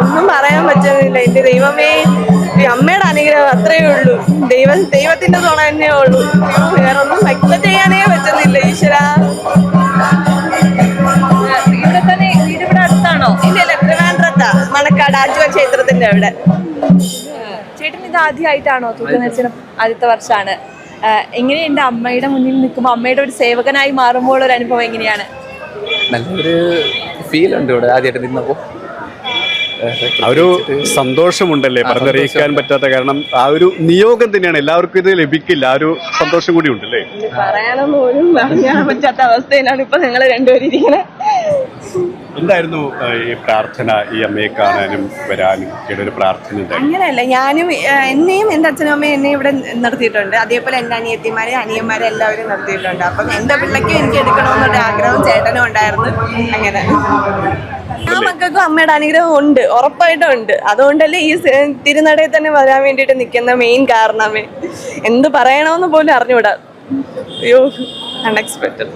ഒന്നും പറയാൻ പറ്റുന്നില്ല. എന്റെ ദൈവമേ, ഈ അമ്മയുടെ അനുഗ്രഹം അത്രയേ ഉള്ളൂ. ദൈവത്തിന്റെ തുണ തന്നെയേ ഉള്ളൂ. വേറൊന്നും വ്യക്തം ചെയ്യാനേ പറ്റുന്നില്ല. ഈശ്വരാ, ഇവിടെ തന്നെ വീട് ഇവിടെ അടുത്താണോ? ഇല്ല, ട്രിവാൻഡ്രത്താ, മണക്കാട് ആറ്റുവ ക്ഷേത്രത്തിന്റെ അവിടെ. ചേട്ടൻ ഇത് ആദ്യമായിട്ടാണോ തൂക്കുനേർച്ചയുടെ ആദ്യത്തെ വർഷമാണ്? എങ്ങനെയുണ്ട് അമ്മയുടെ മുന്നിൽ നിൽക്കുമ്പോൾ അമ്മയുടെ ഒരു സേവകനായി മാറുമ്പോൾ ഒരു അനുഭവം എങ്ങനെയാണ്? നല്ലൊരു ഫീൽ ഉണ്ട് ഇവിടെ ആദ്യമായിട്ട് നിന്നപ്പോ. ഒരു സന്തോഷമുണ്ടല്ലേ, പറഞ്ഞറിയിക്കാൻ പറ്റാത്ത. കാരണം ആ ഒരു നിയോഗം തന്നെയാണ്, എല്ലാവർക്കും ഇത് ലഭിക്കില്ല. ആ ഒരു സന്തോഷം കൂടി ഉണ്ടല്ലേ. പറയാനൊന്നും പോലും പറയാൻ പറ്റാത്ത അവസ്ഥയിലാണ് ഇപ്പൊ ഞങ്ങൾ രണ്ടുപേരും ഇരിക്കുന്നത്. എന്തായിരുന്നു ഈ പ്രാർത്ഥന, ഈ അമ്മയെ കാണാനും വരാനും ഒരു പ്രാർത്ഥന? അങ്ങനെയല്ല, ഞാനും എന്നെയും എൻ്റെ അച്ഛനും അമ്മയും എന്നെ ഇവിടെ നിർത്തിയിട്ടുണ്ട്. അതേപോലെ എൻ്റെ അനിയന്മാരെ എല്ലാവരും നിർത്തിയിട്ടുണ്ട്. അപ്പം എൻ്റെ പിള്ളയ്ക്കും എനിക്ക് എടുക്കണമെന്നൊരു ആഗ്രഹം ചേട്ടനും ഉണ്ടായിരുന്നു. അങ്ങനെ ആ മക്കൾക്കും അമ്മയുടെ അനുഗ്രഹം ഉണ്ട്, ഉറപ്പായിട്ടും ഉണ്ട്. അതുകൊണ്ടല്ലേ ഈ തിരുനടയിൽ തന്നെ വരാൻ വേണ്ടിയിട്ട് നിൽക്കുന്ന മെയിൻ കാരണമേ. എന്ത് പറയണമെന്ന് പോലും അറിഞ്ഞുകൂടാ. അയ്യോ, അൺഎക്സ്പെക്റ്റഡ്.